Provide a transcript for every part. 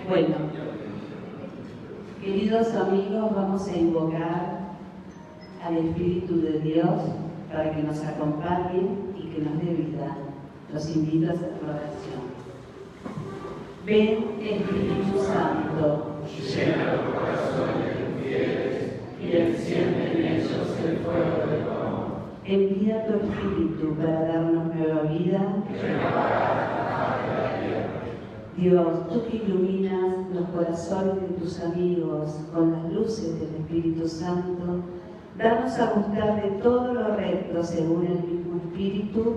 Bueno, queridos amigos, vamos a invocar al Espíritu de Dios para que nos acompañe y que nos dé vida. Los invito a hacer la oración. Ven, Espíritu Santo, llena los corazones de fieles y enciende en ellos el fuego del amor. Envía tu Espíritu para darnos nueva vida. Dios, tú que iluminas los corazones de tus amigos con las luces del Espíritu Santo, danos a gustar de todo lo recto según el mismo Espíritu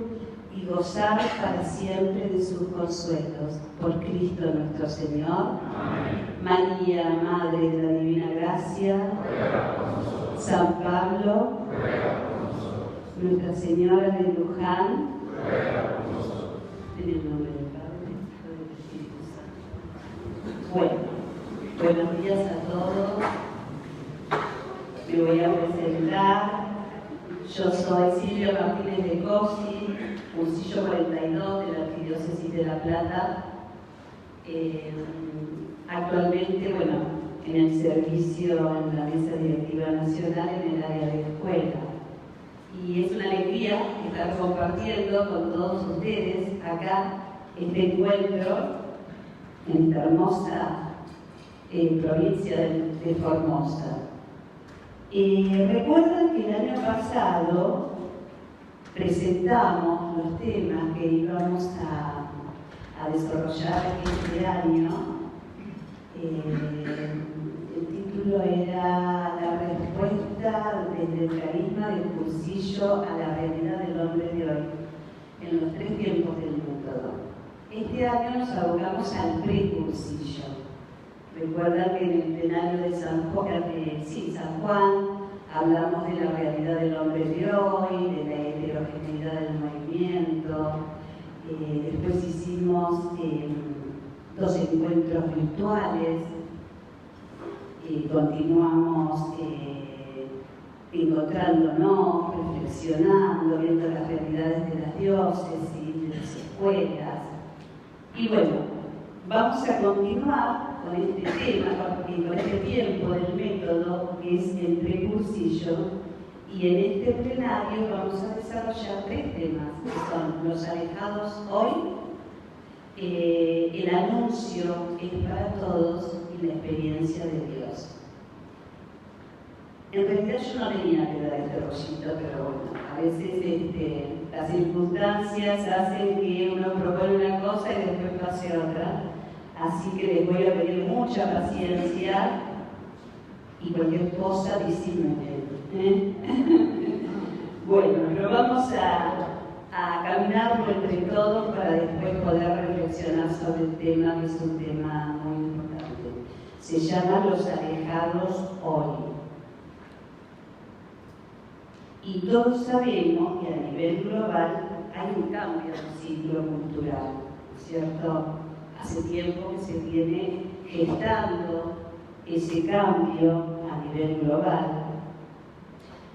y gozar para siempre de sus consuelos. Por Cristo nuestro Señor. Amén. María, Madre de la Divina Gracia, Ruega por nosotros. San Pablo, Ruega por nosotros. Nuestra Señora de Luján, Ruega por nosotros. en el nombre del Padre, Hijo y del Espíritu Santo. Bueno, buenos días a todos. Me voy a presentar. Yo soy Silvia Martínez de Cosi, cursillo 42 de la Arquidiócesis de La Plata. Actualmente, en el servicio en la Mesa Directiva Nacional en el área de escuela. Y es una alegría estar compartiendo con todos ustedes acá este encuentro en esta hermosa provincia de Formosa. Recuerdan que el año pasado presentamos los temas que íbamos a desarrollar este año. El título era La respuesta desde el carisma del cursillo a la realidad del hombre de hoy, en los 3 tiempos del método. Este año nos abocamos al precursillo. Recuerdan que en el plenario de San Juan hablamos de la realidad del hombre de hoy, de la heterogeneidad del movimiento. Después hicimos 2 encuentros virtuales. Continuamos encontrándonos, reflexionando, viendo las realidades de las diócesis, de las escuelas. Y vamos a continuar con este tema, con este tiempo del método que es el precursillo, y en este plenario vamos a desarrollar 3 temas, que son los alejados hoy, el anuncio es para todos y la experiencia de Dios. En realidad yo no venía a quedar este rollito, pero a veces las circunstancias hacen que uno propone una cosa y después pase otra. Así que les voy a pedir mucha paciencia y cualquier cosa disimulen. Pero vamos a caminarlo entre todos para después poder reflexionar sobre el tema, que es un tema muy importante. Se llama Los alejados hoy. Y todos sabemos que a nivel global hay un cambio en el ciclo cultural, ¿cierto? Hace tiempo que se viene gestando ese cambio a nivel global.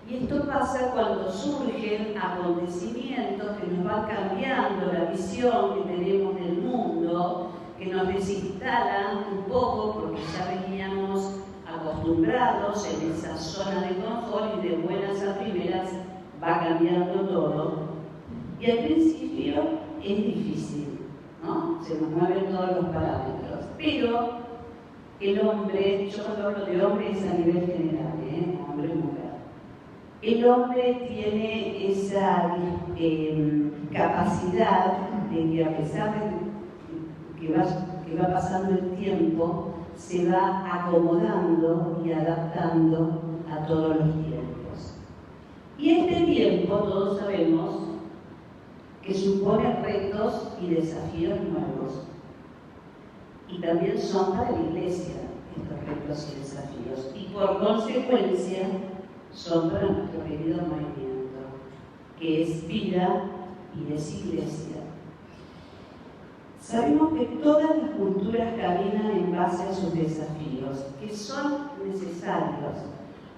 Y esto pasa cuando surgen acontecimientos que nos van cambiando la visión que tenemos del mundo, que nos desinstalan un poco porque ya veníamos acostumbrados en esa zona de confort y de buenas a primeras va cambiando todo. Y al principio es difícil, ¿no? Se nos mueven todos los parámetros. Pero el hombre, yo cuando hablo de hombre es a nivel general, hombre y mujer. El hombre tiene esa capacidad de que a pesar de que va pasando el tiempo, se va acomodando y adaptando a todos los tiempos. Y este tiempo, todos sabemos, que supone retos y desafíos nuevos. Y también son para la Iglesia estos retos y desafíos. Y por consecuencia, son para nuestro querido movimiento, que es vida y es Iglesia. Sabemos que todas las culturas caminan en base a sus desafíos, que son necesarios.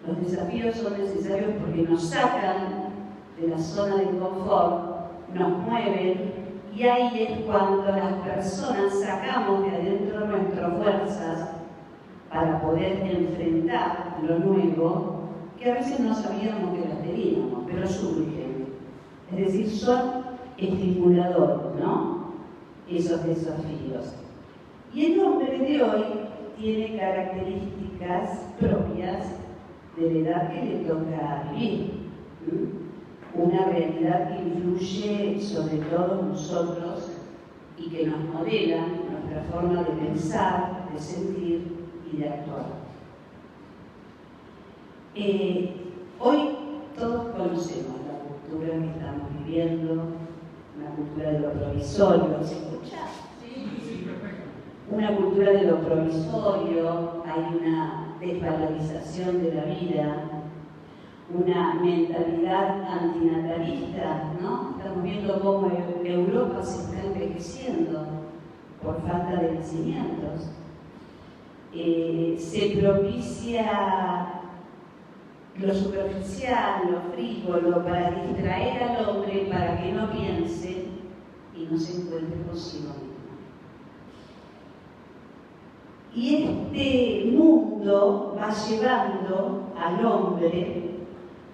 Los desafíos son necesarios porque nos sacan de la zona de confort, nos mueven Y ahí es cuando las personas sacamos de adentro nuestras fuerzas para poder enfrentar lo nuevo, que a veces no sabíamos que las teníamos, pero surgen. Es decir, son estimuladores, ¿no? Esos desafíos. Y el hombre de hoy tiene características propias de la edad que le toca vivir. Una realidad que influye sobre todos nosotros y que nos modela nuestra forma de pensar, de sentir y de actuar. Hoy todos conocemos la cultura que estamos viviendo, una cultura de lo provisorio. ¿Se escucha? Sí, perfecto. Una cultura de lo provisorio, hay una desvalorización de la vida, una mentalidad antinatalista, ¿no? Estamos viendo cómo Europa se está envejeciendo por falta de nacimientos. Se propicia lo superficial, lo frívolo, para distraer al hombre, para que no piense y no se encuentre consigo mismo. Y este mundo va llevando al hombre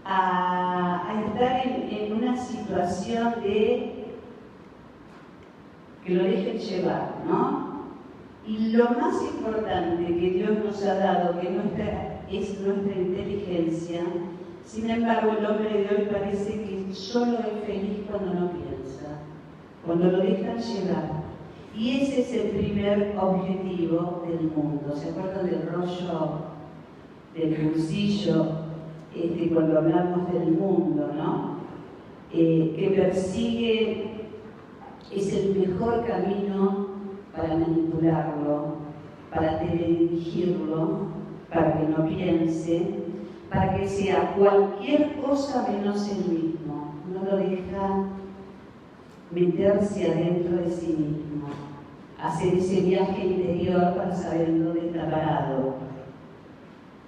a estar en una situación de que lo dejen llevar, ¿no? Y lo más importante que Dios nos ha dado, que es nuestra inteligencia, sin embargo el hombre de hoy parece que solo es feliz cuando no piensa, cuando lo dejan llevar. Y ese es el primer objetivo del mundo. ¿Se acuerdan del rollo del bolsillo? Cuando hablamos del mundo, ¿no? Que persigue, es el mejor camino para manipularlo, para teledirigirlo, para que no piense, para que sea cualquier cosa menos el mismo. No lo deja meterse adentro de sí mismo, hacer ese viaje interior para saber en dónde está parado.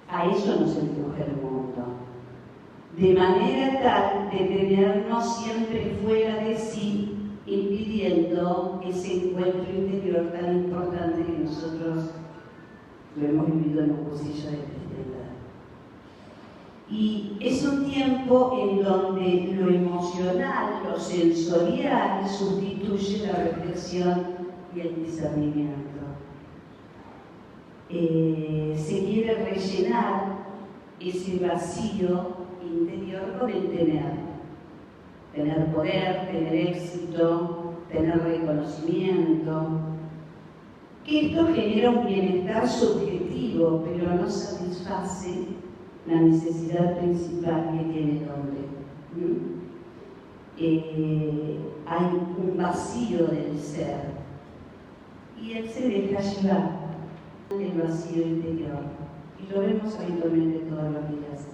A eso nos empuja el mundo, de manera tal de tenernos siempre fuera de sí, impidiendo ese encuentro interior tan importante que nosotros lo hemos vivido en un bolsillo de cristiandad. Y es un tiempo en donde lo emocional, lo sensorial, sustituye la reflexión y el discernimiento. Se quiere rellenar ese vacío interior con el tener poder, tener éxito, tener reconocimiento. Que esto genera un bienestar subjetivo, pero no satisface la necesidad principal que tiene el hombre. Hay un vacío del ser y él se deja llevar el vacío interior, y lo vemos habitualmente todos los días.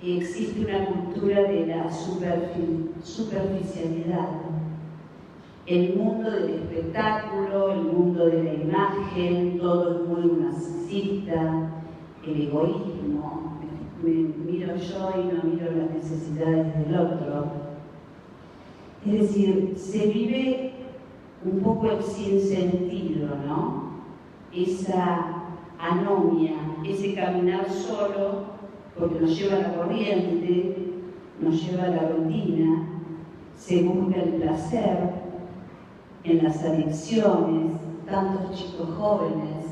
Existe una cultura de la superficialidad, el mundo del espectáculo, el mundo de la imagen, todo es muy narcisista, el egoísmo, me miro yo y no miro las necesidades del otro. Es decir, se vive un poco el sinsentido, ¿no? Esa anomia, ese caminar solo, porque nos lleva a la corriente, nos lleva a la rutina, se busca el placer en las adicciones, tantos chicos jóvenes.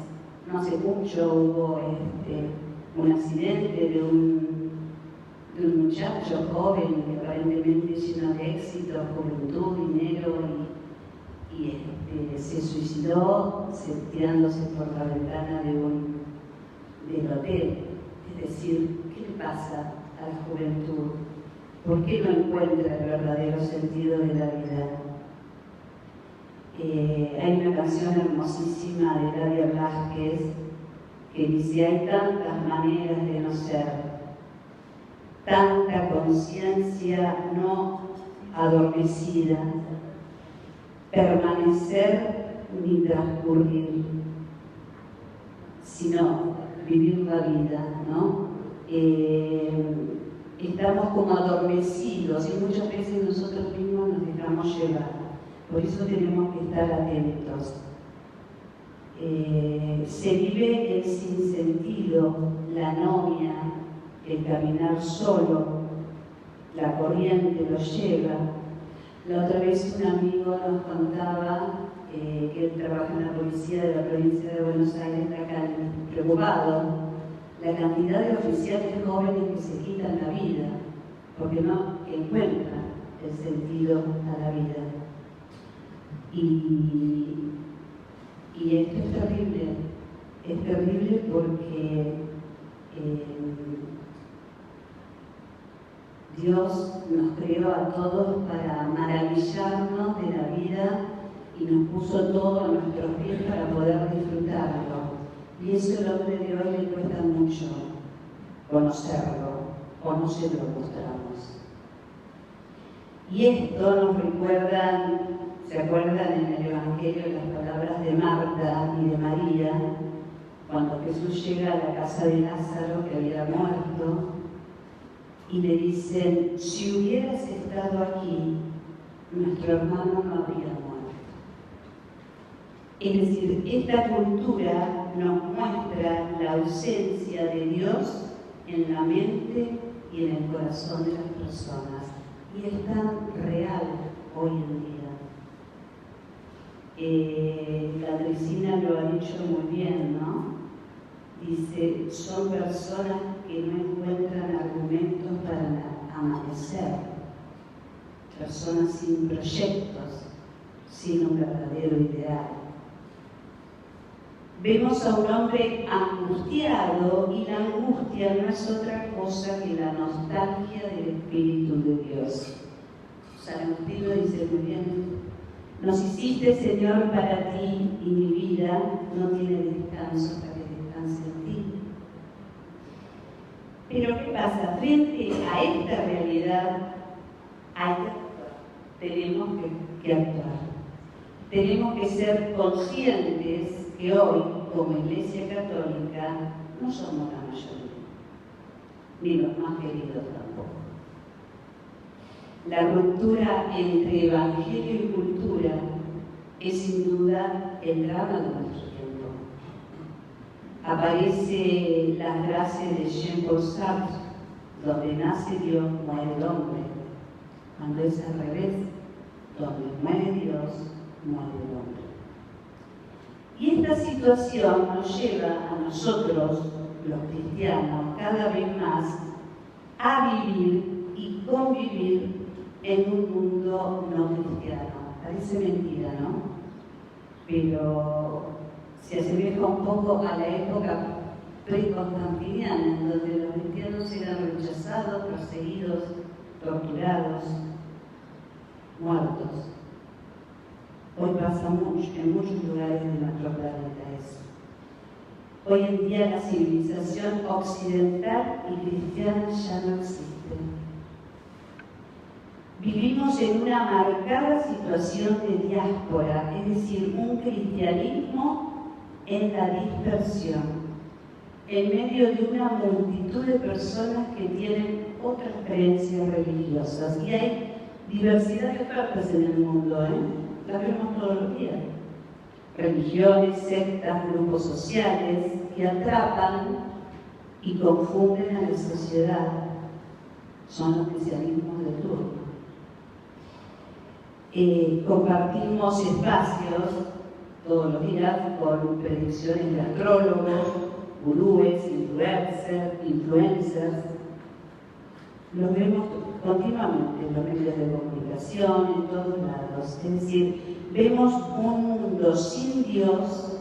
No hace mucho hubo un accidente de un muchacho joven que aparentemente lleno de éxito, juventud, dinero, y se suicidó tirándose por la ventana del hotel. Es decir, ¿qué le pasa a la juventud? ¿Por qué no encuentra el verdadero sentido de la vida? Hay una canción hermosísima de Eladia Blasquez que dice: hay tantas maneras de no ser, tanta conciencia no adormecida, permanecer ni transcurrir, sino vivir la vida, ¿no? Estamos como adormecidos y muchas veces nosotros mismos nos dejamos llevar. Por eso tenemos que estar atentos. Se vive el sinsentido, la anomia, el caminar solo, la corriente lo lleva. La otra vez un amigo nos contaba que él trabaja en la policía de la provincia de Buenos Aires, acá preocupado, la cantidad de oficiales jóvenes que se quitan la vida porque no encuentran el sentido a la vida. Y esto es terrible porque Dios nos creó a todos para maravillarnos de la vida y nos puso todo a nuestros pies para poder disfrutarlo. Y eso al hombre de hoy le cuesta mucho conocerlo, o no se lo mostramos. Y esto nos recuerda, ¿se acuerdan en el Evangelio las palabras de Marta y de María? Cuando Jesús llega a la casa de Lázaro, que había muerto, y le dicen, si hubieras estado aquí, nuestro hermano no habría muerto. Es decir, esta cultura nos muestra la ausencia de Dios en la mente y en el corazón de las personas. Y es tan real hoy en día. La Tresina lo ha dicho muy bien, ¿no? Dice, son personas que no encuentran argumentos para amanecer, personas sin proyectos, sin un verdadero ideal. Vemos a un hombre angustiado y la angustia no es otra cosa que la nostalgia del Espíritu de Dios. San Agustín lo dice muy bien. Nos hiciste, Señor, para ti y mi vida no tiene descanso hasta que descanse en ti. Pero ¿qué pasa? Frente a esta realidad tenemos que actuar. Tenemos que ser conscientes que hoy, como Iglesia Católica, no somos la mayoría, ni los más queridos tampoco. La ruptura entre Evangelio y cultura es sin duda el drama de nuestro tiempo. Aparece la frase de Jean-Paul Sartre, donde nace Dios, muere el hombre. Cuando es al revés, donde muere Dios, muere el hombre. Y esta situación nos lleva a nosotros, los cristianos, cada vez más a vivir y convivir en un mundo no cristiano. Parece mentira, ¿no? Pero se asemeja un poco a la época pre-constantiniana, en donde los cristianos eran rechazados, perseguidos, torturados, muertos. Hoy pasa mucho, en muchos lugares de nuestro planeta eso. Hoy en día la civilización occidental y cristiana ya no existe. Vivimos en una marcada situación de diáspora, es decir, un cristianismo en la dispersión, en medio de una multitud de personas que tienen otras creencias religiosas. Y hay diversidad de ofertas en el mundo, la vemos todos los días. Religiones, sectas, grupos sociales que atrapan y confunden a la sociedad. Son los cristianismos de turno. Compartimos espacios todos los días con predicciones de astrólogos, gurúes, influencers. Los vemos continuamente en los medios de comunicación, en todos lados. Es decir, vemos un mundo sin Dios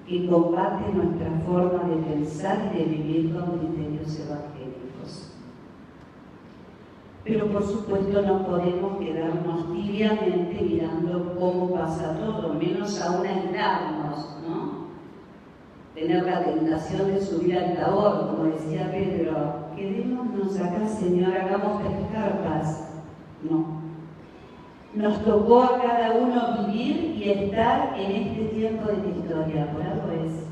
que combate nuestra forma de pensar y de vivir con criterios evangélicos. Pero por supuesto no podemos quedarnos tibiamente mirando cómo pasa todo, menos aún aislarnos, ¿no? Tener la tentación de subir al Tabor, como decía Pedro, quedémonos acá, Señor, hagamos 3 carpas. No. Nos tocó a cada uno vivir y estar en este tiempo de la historia, por algo es.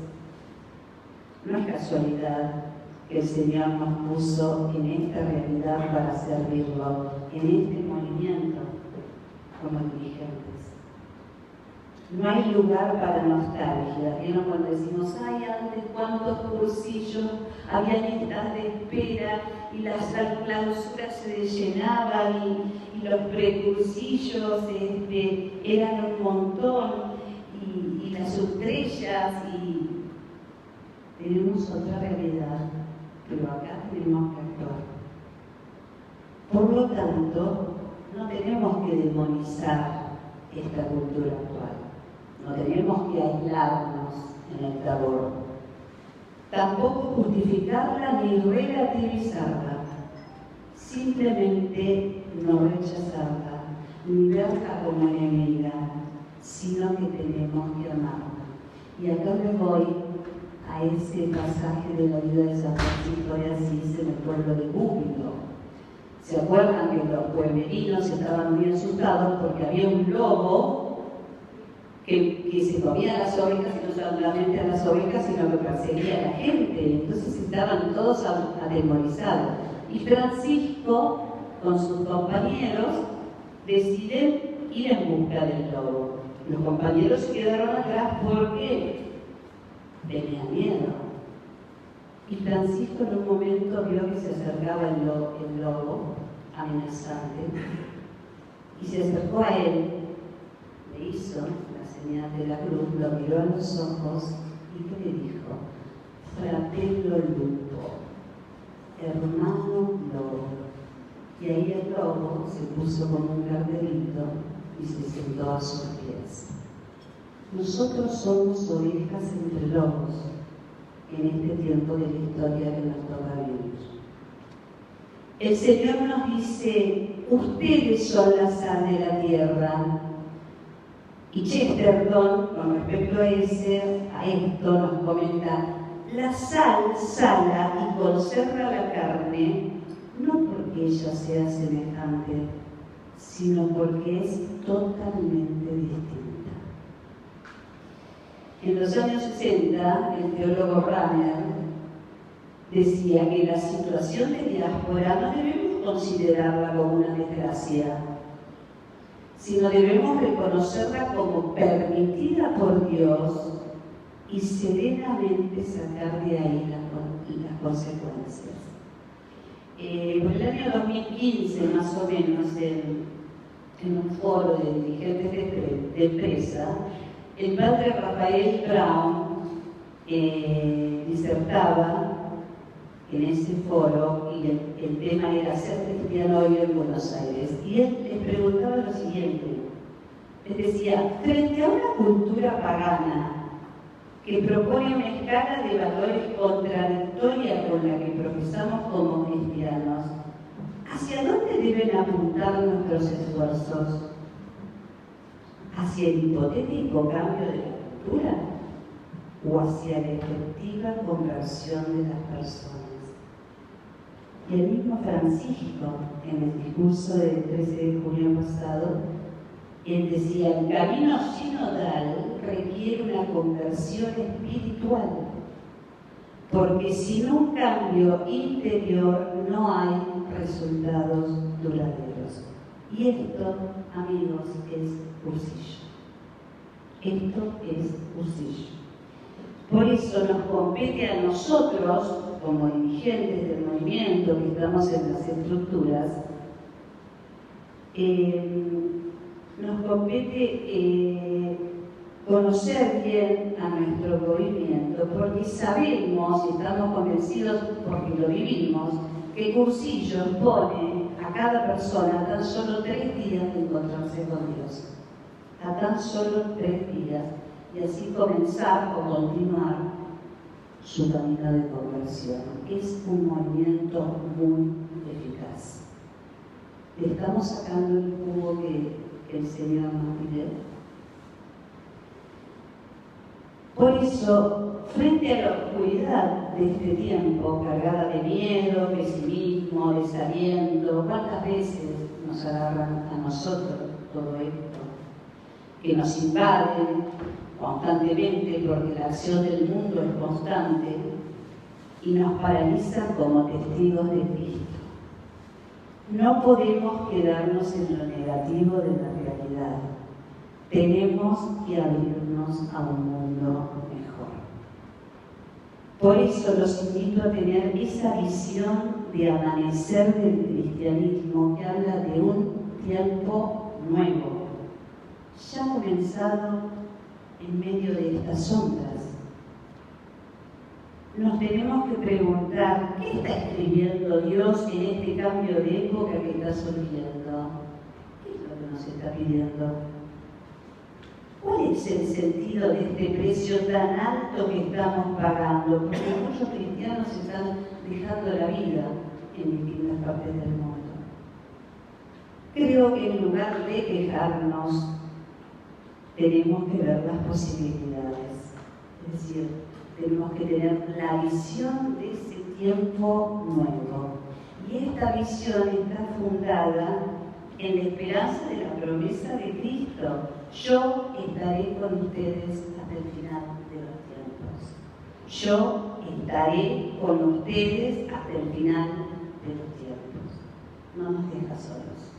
No es casualidad que el Señor nos puso en esta realidad para servirlo, en este movimiento como dirigentes. No hay lugar para nostalgia. ¿Vieron cuando decimos, ay, antes cuántos cursillos, había listas de espera y las clausuras se llenaban y los precursillos eran un montón y las estrellas y tenemos otra realidad, pero acá tenemos que actuar. Por lo tanto, no tenemos que demonizar esta cultura actual. No tenemos que aislarnos en el tabor. Tampoco justificarla ni relativizarla. Simplemente no rechazarla, ni verla como enemiga, sino que tenemos que amarla. Y acá me voy a ese pasaje de la vida de San Francisco de Asís en el pueblo de Júbilo. ¿Se acuerdan que los pueblerinos estaban muy asustados porque había un lobo que se comía a las ovejas, y no solamente a las ovejas, sino que perseguía a la gente? Entonces estaban todos atemorizados. Y Francisco, con sus compañeros, deciden ir en busca del lobo. Los compañeros se quedaron atrás porque tenía miedo. Y Francisco en un momento vio que se acercaba el lobo amenazante y se acercó a él, le hizo la señal de la cruz, lo miró a los ojos y ¿qué le dijo? Fratello lupo, hermano lobo. Y ahí el lobo se puso como un carterito y se sentó a sus pies. Nosotros somos ovejas entre lobos en este tiempo de la historia que nos toca vivir. El Señor nos dice, ustedes son la sal de la tierra. Y Chesterton, con respecto a esto, nos comenta, la sal sala y conserva la carne, no porque ella sea semejante, sino porque es totalmente distinta. En los años 60, el teólogo Ramer decía que la situación de diáspora no debemos considerarla como una desgracia, sino debemos reconocerla como permitida por Dios y serenamente sacar de ahí las consecuencias. Por el año 2015, más o menos, en un foro de dirigentes de empresa, el padre Rafael Brown disertaba en ese foro y el tema era ser cristiano hoy en Buenos Aires. Y él les preguntaba lo siguiente, les decía, frente a una cultura pagana que propone una escala de valores contradictoria con la que profesamos como cristianos, ¿hacia dónde deben apuntar nuestros esfuerzos? ¿Hacia el hipotético cambio de la cultura o hacia la efectiva conversión de las personas? Y el mismo Francisco, en el discurso del 13 de junio pasado, él decía, el camino sinodal requiere una conversión espiritual, porque sin un cambio interior no hay resultados duraderos. Y esto, amigos, es cursillo. Esto es cursillo. Por eso nos compete a nosotros, como dirigentes del movimiento que estamos en las estructuras, nos compete conocer bien a nuestro movimiento, porque sabemos y estamos convencidos, porque lo vivimos, que Cursillo pone a cada persona tan solo 3 días de encontrarse con Dios. A tan solo 3 días. Y así comenzar o continuar su camino de conversión. Es un movimiento muy eficaz. ¿Le estamos sacando el jugo que el Señor nos pide? Por eso, frente a la oscuridad de este tiempo, cargada de miedo, pesimismo, desaliento, ¿cuántas veces nos agarran a nosotros todo esto? Que nos invaden constantemente porque la acción del mundo es constante y nos paralizan como testigos de Cristo. No podemos quedarnos en lo negativo de la realidad. Tenemos que abrirnos a un mundo mejor. Por eso los invito a tener esa visión de amanecer del cristianismo que habla de un tiempo nuevo, ya comenzado en medio de estas sombras. Nos tenemos que preguntar, ¿qué está escribiendo Dios en este cambio de época que está surgiendo? ¿Qué es lo que nos está pidiendo? ¿Cuál es el sentido de este precio tan alto que estamos pagando? Porque muchos cristianos están dejando la vida en distintas partes del mundo. Creo que en lugar de quejarnos, tenemos que ver las posibilidades. Es decir, tenemos que tener la visión de ese tiempo nuevo. Y esta visión está fundada en la esperanza de la promesa de Cristo. Yo estaré con ustedes hasta el final de los tiempos. Yo estaré con ustedes hasta el final de los tiempos. No nos deja solos.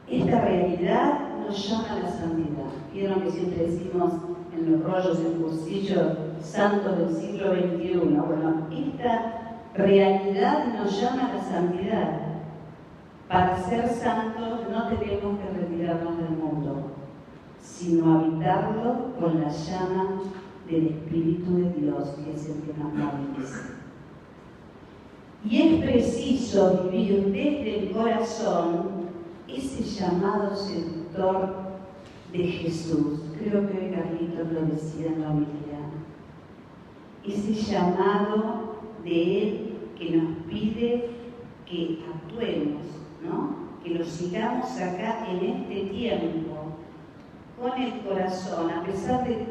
Esta realidad nos llama a la santidad. Vieron que siempre decimos en los rollos, en cursillos, santos del siglo XXI. Bueno, esta realidad nos llama a la santidad. Para ser santos no tenemos que retirarnos del mundo, sino habitarlo con la llama del Espíritu de Dios, que es el que nos moviliza. Y es preciso vivir desde el corazón ese llamado seductor de Jesús. Creo que hoy Carlitos lo decía en la homilía. Ese llamado de Él que nos pide que actuemos, ¿no? Que lo sigamos acá en este tiempo, con el corazón, a pesar de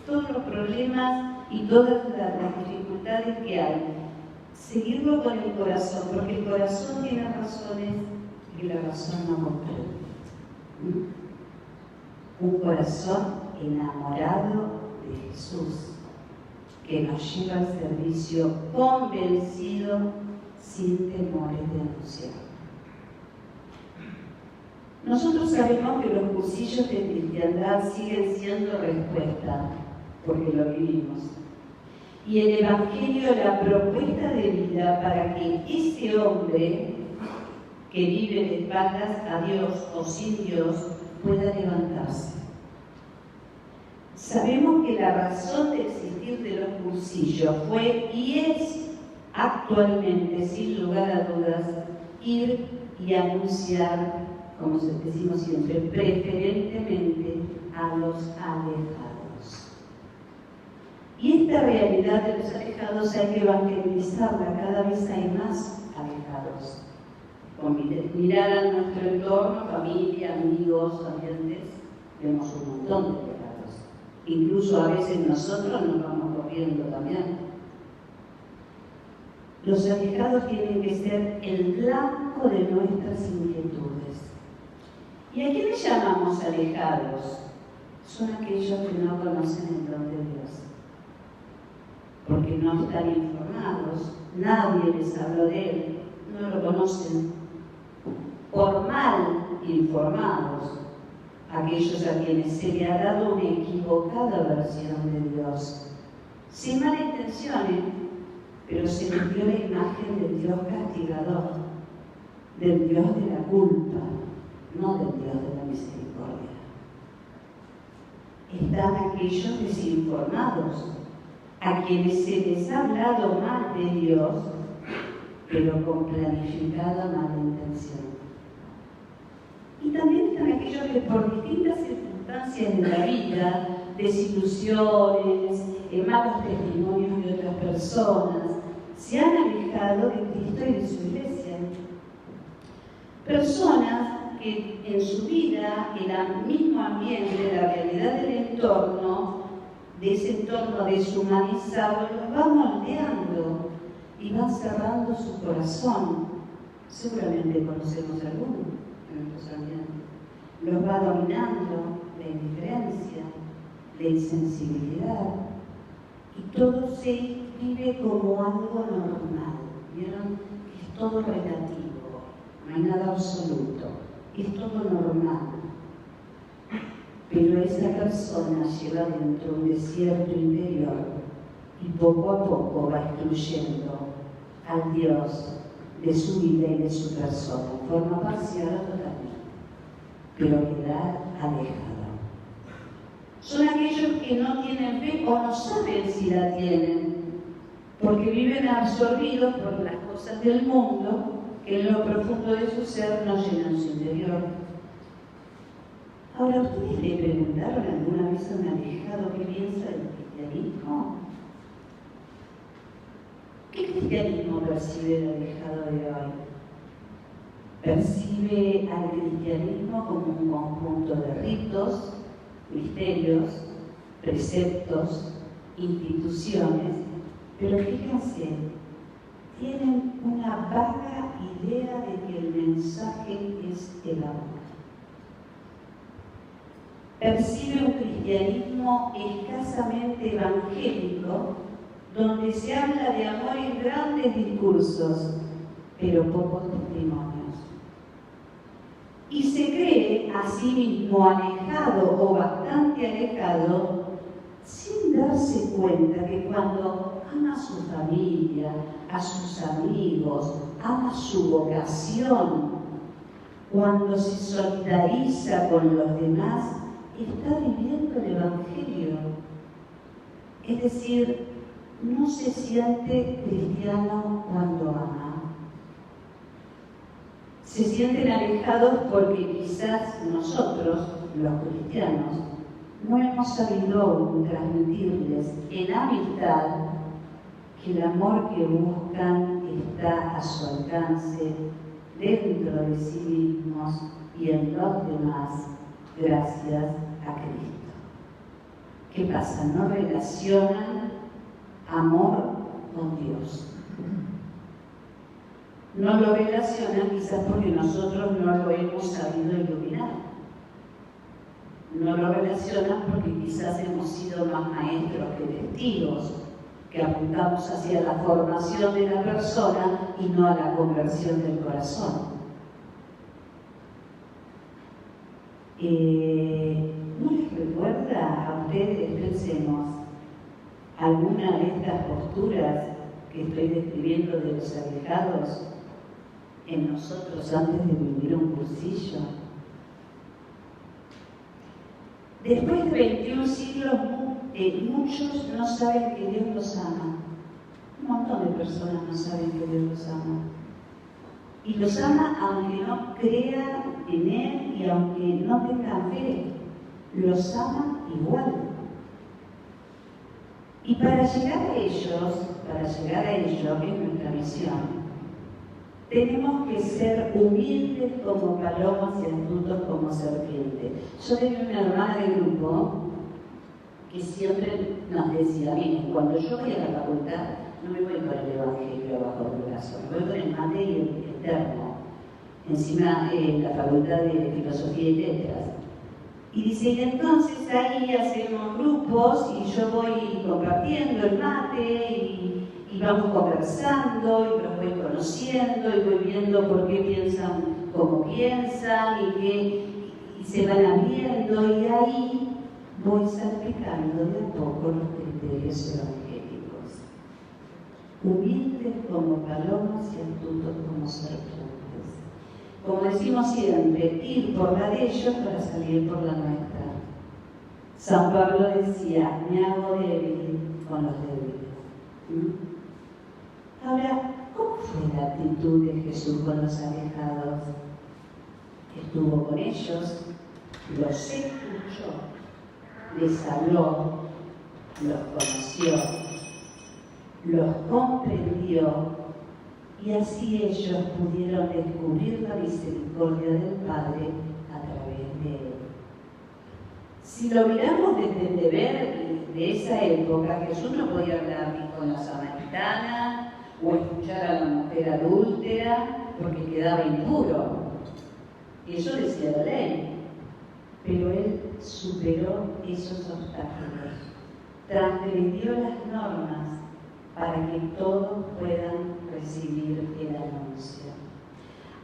todos los problemas y todas las dificultades que hay. Seguirlo con el corazón, porque el corazón tiene razones que la razón no comprende. Un corazón enamorado de Jesús, que nos lleva al servicio convencido, sin temores de anunciar. Nosotros sabemos que los cursillos de cristiandad siguen siendo respuesta, porque lo vivimos. Y el Evangelio, la propuesta de vida para que ese hombre que vive de espaldas a Dios o sin Dios pueda levantarse. Sabemos que la razón de existir de los cursillos fue y es actualmente, sin lugar a dudas, ir y anunciar, como decimos siempre, preferentemente a los alejados. Y esta realidad de los alejados hay que evangelizarla, cada vez hay más alejados. Con mirar a nuestro entorno, familia, amigos, parientes, vemos un montón de alejados. Incluso a veces nosotros nos vamos corriendo también. Los alejados tienen que ser el blanco de nuestras inquietudes. ¿Y a quiénes llamamos alejados? Son aquellos que no conocen el don de Dios, porque no están informados, nadie les habló de Él, no lo conocen. Por mal informados, aquellos a quienes se le ha dado una equivocada versión de Dios, sin malas intenciones, pero se les dio la imagen del Dios castigador, del Dios de la culpa, no del Dios de la misericordia. Están aquellos desinformados, a quienes se les ha hablado mal de Dios, pero con planificada mala intención. Y también están aquellos que por distintas circunstancias de la vida, desilusiones, malos testimonios de otras personas, se han alejado de Cristo y de su iglesia. Personas que en su vida, en el mismo ambiente, de la realidad del entorno, de ese entorno deshumanizado, los va moldeando y van cerrando su corazón. Seguramente conocemos algunos en nuestros ambientes. Los va dominando la indiferencia, la insensibilidad, y todo se vive como algo normal. ¿Vieron? Que es todo relativo, no hay nada absoluto, es todo normal. pero esa persona lleva dentro un desierto interior y poco a poco va excluyendo al Dios de su vida y de su persona, en forma parcial o totalmente, pero queda alejado. Son aquellos que no tienen fe o no saben si la tienen, porque viven absorbidos por las cosas del mundo que en lo profundo de su ser no llenan su interior. Ahora, ¿ustedes le preguntaron alguna vez a un alejado qué piensa del cristianismo? ¿Qué cristianismo percibe el alejado de hoy? Percibe al cristianismo como un conjunto de ritos, misterios, preceptos, instituciones, pero fíjense, tienen una vaga idea de que el mensaje es el amor. Percibe un cristianismo escasamente evangélico, donde se habla de amor en grandes discursos, pero pocos testimonios. Y se cree a sí mismo alejado o bastante alejado, sin darse cuenta que cuando ama a su familia, a sus amigos, ama su vocación, cuando se solidariza con los demás, está viviendo el Evangelio. Es decir, no se siente cristiano cuando ama. Se sienten alejados porque quizás nosotros, los cristianos, no hemos sabido aún transmitirles en amistad que el amor que buscan está a su alcance dentro de sí mismos y en los demás, gracias a Cristo. ¿Qué pasa? No relacionan amor con Dios. No lo relacionan quizás porque nosotros no lo hemos sabido iluminar. No lo relacionan porque quizás hemos sido más maestros que testigos, que apuntamos hacia la formación de la persona y no a la conversión del corazón. ¿No les recuerda a ustedes, pensemos, alguna de estas posturas que estoy describiendo de los alejados en nosotros antes de vivir un cursillo? Después de 21 siglos, muchos no saben que Dios los ama. Un montón de personas no saben que Dios los ama. Y los ama aunque no crean en Él y aunque no tengan fe. Los ama igual. Y para llegar a ellos, que es nuestra misión, tenemos que ser humildes como palomas y astutos como serpientes. Yo tenía una hermana de grupo que siempre nos decía, miren, cuando yo voy a la facultad, no me voy con el Evangelio bajo el brazo, me voy con el mate y el termo, encima la facultad de Filosofía y Letras. Y dice, y entonces ahí hacemos grupos y yo voy compartiendo el mate y vamos conversando y los voy conociendo y voy viendo por qué piensan como piensan y se van abriendo y ahí voy salpicando de a poco los criterios evangélicos. Humildes como palomas y astutos como serpientes. Como decimos siempre, ir por la de ellos para salir por la nuestra. San Pablo decía, me hago débil con los débiles. Ahora, ¿cómo fue la actitud de Jesús con los alejados? Estuvo con ellos, los escuchó, les habló, los conoció, los comprendió, y así ellos pudieron descubrir la misericordia del Padre a través de Él. Si lo miramos desde el deber de esa época, Jesús no podía hablar ni con la samaritana o escuchar a la mujer adúltera porque quedaba impuro. Y eso decía la ley. Pero Él superó esos obstáculos, transgredió las normas para que todos puedan recibir el anuncio.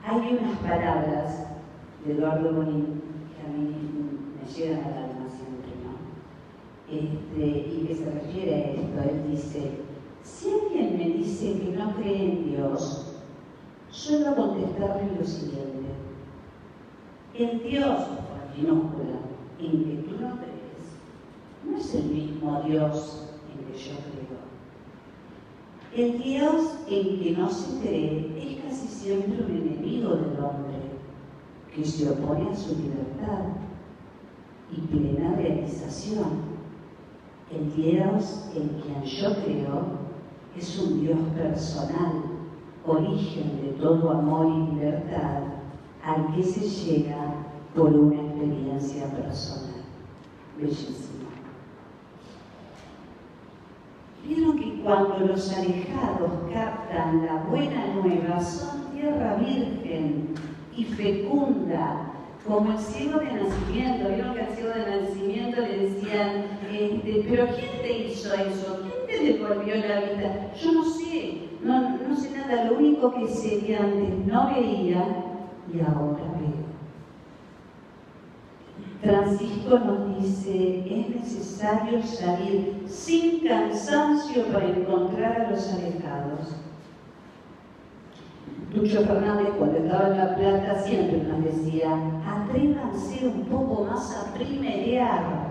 Hay unas palabras de Eduardo Bonín que a mí me llegan al alma siempre, ¿no? Y que se refiere a esto, él dice, si alguien me dice que no cree en Dios, suelo contestarle lo siguiente: el Dios, con minúscula, en que tú no crees, no es el mismo Dios en que yo creo. El Dios en que no se cree es casi siempre un enemigo del hombre, que se opone a su libertad y plena realización. El Dios en quien yo creo es un Dios personal, origen de todo amor y libertad, al que se llega por una experiencia personal. Bellísimo. Vieron que cuando los alejados captan la buena nueva, son tierra virgen y fecunda, como el ciego de nacimiento. Vieron que al ciego de nacimiento le decían, pero ¿quién te hizo eso? ¿Quién te devolvió la vida? Yo no sé, no sé nada, lo único que sé que antes no veía y ahora veo. Francisco nos dice, es necesario salir sin cansancio para encontrar a los alejados. Lucho Fernández, cuando estaba en La Plata, siempre nos decía, atrévanse un poco más a primerear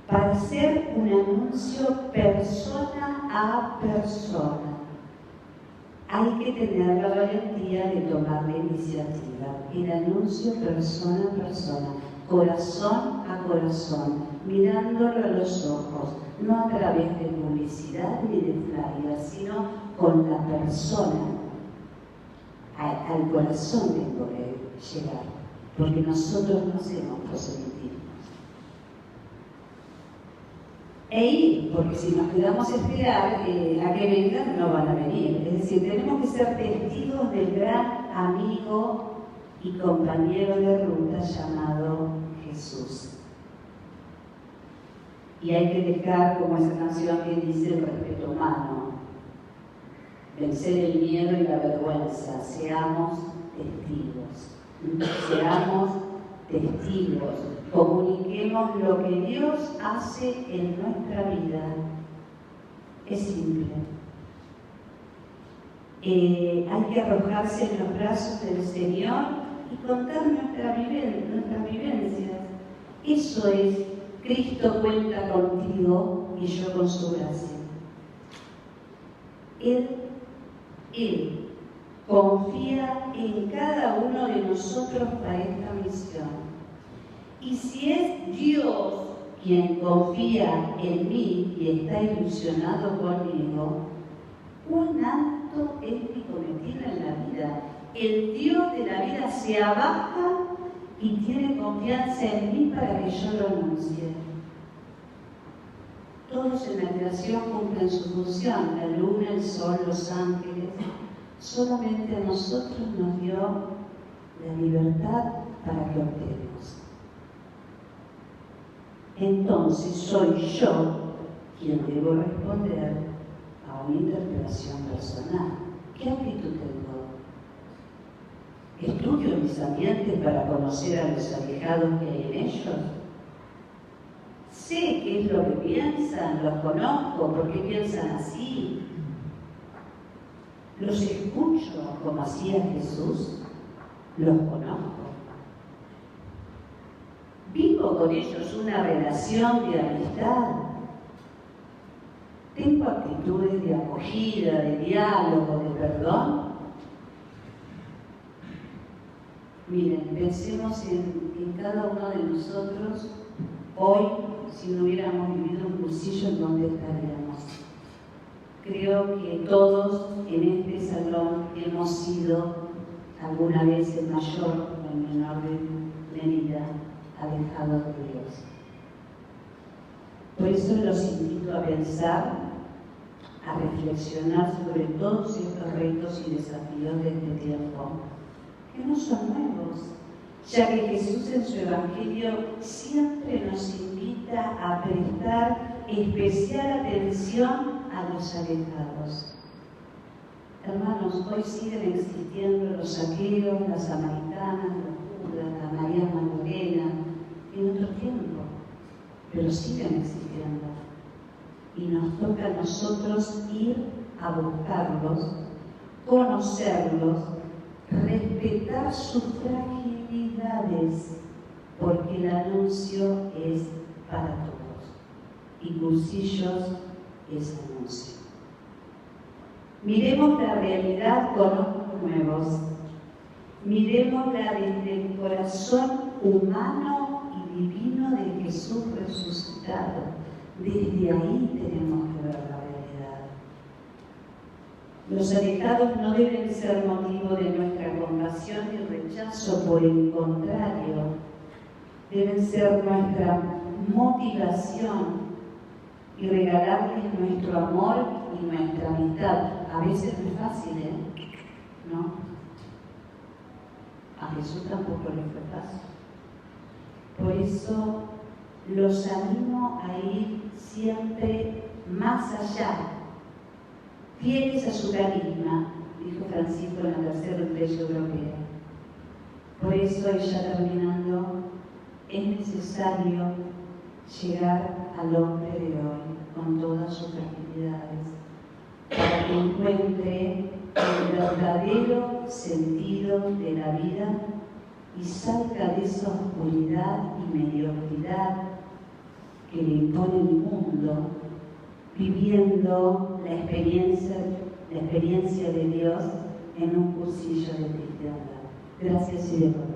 para hacer un anuncio persona a persona. Hay que tener la valentía de tomar la iniciativa. El anuncio persona a persona, corazón a corazón, mirándolo a los ojos, no a través de publicidad ni de flyers, sino con la persona. Al corazón tengo que llegar, porque nosotros no hacemos proselitismo. E ir, porque si nos quedamos a esperar a que vengan, no van a venir. Es decir, tenemos que ser testigos del gran amigo y compañero de ruta llamado Jesús. Y hay que dejar, como esa canción que dice, el respeto humano, vencer el miedo y la vergüenza. Seamos testigos. Seamos testigos. Comuniquemos lo que Dios hace en nuestra vida. Es simple. Hay que arrojarse en los brazos del Señor y contar nuestras vivencias. Eso es, Cristo cuenta contigo y yo con su gracia. Él confía en cada uno de nosotros para esta misión. Y si es Dios quien confía en mí y está ilusionado conmigo, ¿cuán alto es mi cometido en la vida? El Dios de la vida se abaja y tiene confianza en mí para que yo lo anuncie. Todos en la creación cumplen su función, la luna, el sol, los ángeles. Solamente a nosotros nos dio la libertad para que optemos. Entonces soy yo quien debo responder a una interpelación personal. ¿Qué actitud tengo? ¿Estudio mis ambientes para conocer a los alejados que hay en ellos? ¿Sé qué es lo que piensan? ¿Los conozco? ¿Por qué piensan así? ¿Los escucho como hacía Jesús? ¿Los conozco? ¿Vivo con ellos una relación de amistad? ¿Tengo actitudes de acogida, de diálogo, de perdón? Miren, pensemos en cada uno de nosotros hoy, si no hubiéramos vivido un cursillo, ¿en dónde estaríamos? Creo que todos en este salón hemos sido alguna vez en mayor o en menor medida alejados de Dios. Por eso los invito a pensar, a reflexionar sobre todos estos retos y desafíos de este tiempo, que no son nuevos, ya que Jesús en su Evangelio siempre nos invita a prestar especial atención a los alejados. Hermanos, hoy siguen existiendo los saqueos, las samaritanas, los Judas, la María Magdalena, en otro tiempo, pero siguen existiendo. Y nos toca a nosotros ir a buscarlos, conocerlos, respetar sus fragilidades, porque el anuncio es para todos. Y Cursillos es anuncio. Miremos la realidad con ojos nuevos. Miremosla desde el corazón humano y divino de Jesús resucitado. Desde ahí tenemos que ver la realidad. Los alejados no deben ser motivo de nuestra compasión y rechazo, por el contrario, deben ser nuestra motivación y regalarles nuestro amor y nuestra amistad. A veces no es fácil, ¿no? A Jesús tampoco le fue fácil. Por eso los animo a ir siempre más allá, fieles a su carisma, dijo Francisco en la tercera iglesia europea. Por eso, ya terminando, es necesario llegar al hombre de hoy con todas sus fragilidades, para que encuentre el verdadero sentido de la vida y salga de esa oscuridad y mediocridad que le impone el mundo, viviendo la experiencia de Dios en un cursillo de cristiandad. Gracias y de todos.